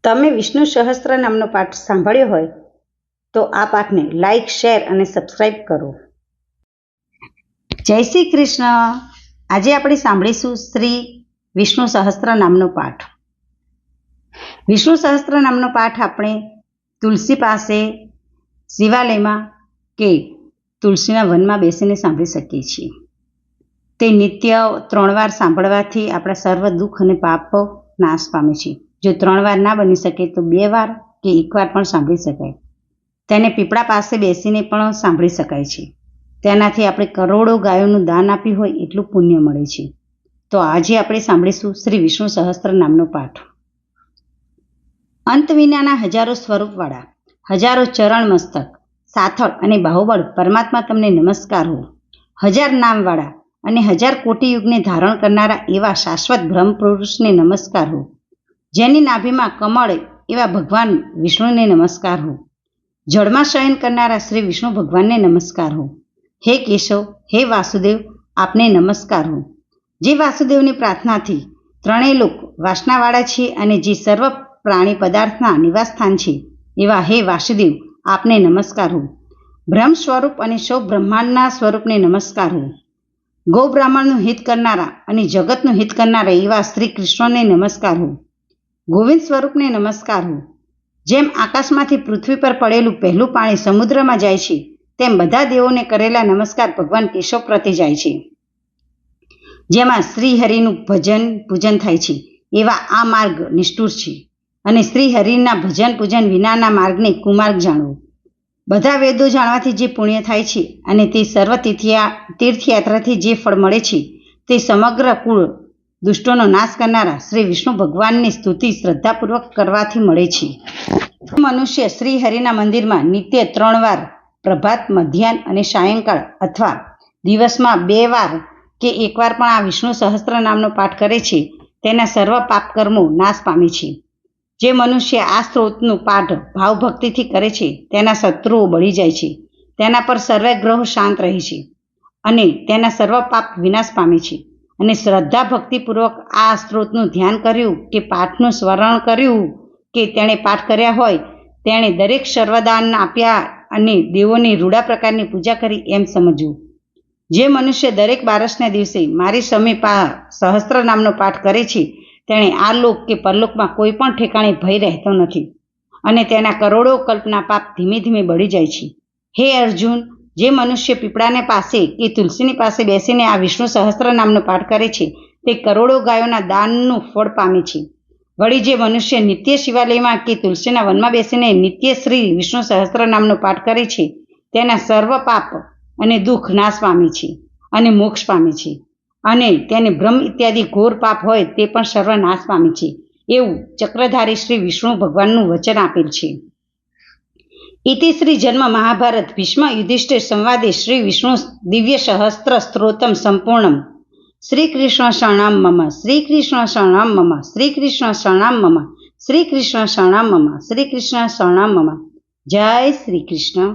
તમે વિષ્ણુ સહસ્ત્ર નામનો પાઠ સાંભળ્યો હોય તો આ પાઠને લાઈક, શેર અને સબસ્ક્રાઈબ કરો. જય શ્રી કૃષ્ણ. આજે આપણે સાંભળીશું શ્રી વિષ્ણુ સહસ્ત્ર નામનો પાઠ. વિષ્ણુ સહસ્ત્ર નામનો પાઠ આપણે તુલસી પાસે, શિવાલયમાં કે તુલસીના વનમાં બેસીને સાંભળી શકીએ છીએ. તે નિત્ય 3 વાર સાંભળવાથી આપણા સર્વ દુઃખ અને પાપો નાશ પામે છે. જો 3 વાર ના બની શકે તો 2 વાર કે 1 વાર પણ સાંભળી શકાય. તેને પીપળા પાસે બેસીને પણ સાંભળી શકાય છે. તેનાથી આપણે કરોડો ગાયોનું દાન આપ્યું હોય એટલું પુણ્ય મળે છે. તો આજે આપણે સાંભળીશું શ્રી વિષ્ણુ સહસ્ત્ર નામનો પાઠ. અંત વિનાના હજારો સ્વરૂપવાળા, હજારો ચરણ મસ્તક, સાથળ અને બાહુબળ પરમાત્મા તમને નમસ્કાર હો. 1000 નામવાળા અને 1000 કોટી યુગને ધારણ કરનારા એવા શાશ્વત બ્રહ્મ પુરુષને નમસ્કાર હો. જેની નાભીમાં કમળ એવા ભગવાન વિષ્ણુને નમસ્કાર હો. જળમાં શયન કરનારા શ્રી વિષ્ણુ ભગવાનને નમસ્કાર હો. હે કેશવ, હે વાસુદેવ, આપને નમસ્કાર હો. જે વાસુદેવની પ્રાર્થનાથી ત્રણેય લોક વાસનાવાળા છે અને જે સર્વ પ્રાણી પદાર્થના નિવાસસ્થાન છે એવા હે વાસુદેવ, આપને નમસ્કાર હો. બ્રહ્મ સ્વરૂપ અને સૌ બ્રહ્માંડના સ્વરૂપને નમસ્કાર હો. ગૌ બ્રાહ્મણનું હિત કરનારા અને જગતનું હિત કરનારા એવા શ્રી કૃષ્ણને નમસ્કાર હો. ગોવિંદ સ્વરૂપને નમસ્કાર હો. જેમ આકાશમાંથી પૃથ્વી પર પડેલું પહેલું પાણી સમુદ્રમાં જાય છે તેમ બધા દેવોને કરેલા નમસ્કાર ભગવાન કેશવ પ્રત્યે જાય છે. જેમાં શ્રી હરિનું ભજન પૂજન થાય છે એવા આ માર્ગ નિષ્ઠુર છે અને શ્રી હરિના ભજન પૂજન વિનાના માર્ગને કુમાર્ગ જાણવો. બધા વેદો જાણવાથી જે પુણ્ય થાય છે અને તે સર્વ તીર્થયાત્રાથી જે ફળ મળે છે તે સમગ્ર કુળ દુષ્ટોનો નાશ કરનારા શ્રી વિષ્ણુ ભગવાનની સ્તુતિ શ્રદ્ધાપૂર્વક કરવાથી મળે છે. મનુષ્ય શ્રી હરિના મંદિરમાં નિત્ય 3 વાર પ્રભાત, મધ્યાહન અને સાયંકાળ અથવા દિવસમાં 2 વાર કે 1 વાર પણ આ વિષ્ણુ સહસ્ત્ર નામનો પાઠ કરે છે તેના સર્વ પાપ કર્મો નાશ પામે છે. જે મનુષ્ય આ સ્ત્રોતનું પાઠ ભાવભક્તિથી કરે છે તેના શત્રુઓ બળી જાય છે, તેના પર સર્વે ગ્રહો શાંત રહે છે અને તેના સર્વ પાપ વિનાશ પામે છે. અને શ્રદ્ધા ભક્તિપૂર્વક આ સ્ત્રોતનું ધ્યાન કર્યું કે પાઠનું સ્મરણ કર્યું કે તેણે પાઠ કર્યા હોય તેણે દરેક સર્વદાન આપ્યા અને દેવોની રૂડા પ્રકારની પૂજા કરી એમ સમજવું. જે મનુષ્ય દરેક બારસના દિવસે મારી સમીપ આ સહસ્ત્ર નામનો પાઠ કરે છે તેણે આ લોક કે પરલોકમાં કોઈ પણ ઠેકાણે ભય રહેતો નથી અને તેના કરોડો કલ્પના પાપ ધીમે ધીમે બળી જાય છે. હે અર્જુન, જે મનુષ્ય પીપળાને પાસે કે તુલસીની પાસે બેસીને આ વિષ્ણુ સહસ્ત્ર નામનો પાઠ કરે છે તે કરોડો ગાયોના દાનનું ફળ પામે છે. વળી જે મનુષ્ય નિત્ય શિવાલયમાં કે તુલસીના વનમાં બેસીને નિત્ય શ્રી વિષ્ણુ સહસ્ત્ર નામનો પાઠ કરે છે તેના સર્વ પાપ અને દુઃખ નાશ પામે છે અને મોક્ષ પામે છે અને તેને બ્રહ્મ ઇત્યાદિ ઘોર પાપ હોય તે પણ સર્વ નાશ પામે છે એવું ચક્રધારી શ્રી વિષ્ણુ ભગવાનનું વચન આપેલ છે. ઇતિ શ્રી જન્મ મહાભારત ભીષ્મ યુધિષ્ઠિર સંવાદે શ્રી વિષ્ણુ દિવ્ય સહસ્ત્ર સ્ત્રોતમ સંપૂર્ણમ. શ્રી કૃષ્ણ શરણમ મમ, શ્રી કૃષ્ણ શરણમ મમ, શ્રી કૃષ્ણ શરણમ મમ, શ્રી કૃષ્ણ શરણમ મમ, શ્રી કૃષ્ણ શરણમ મમ. જય શ્રી કૃષ્ણ.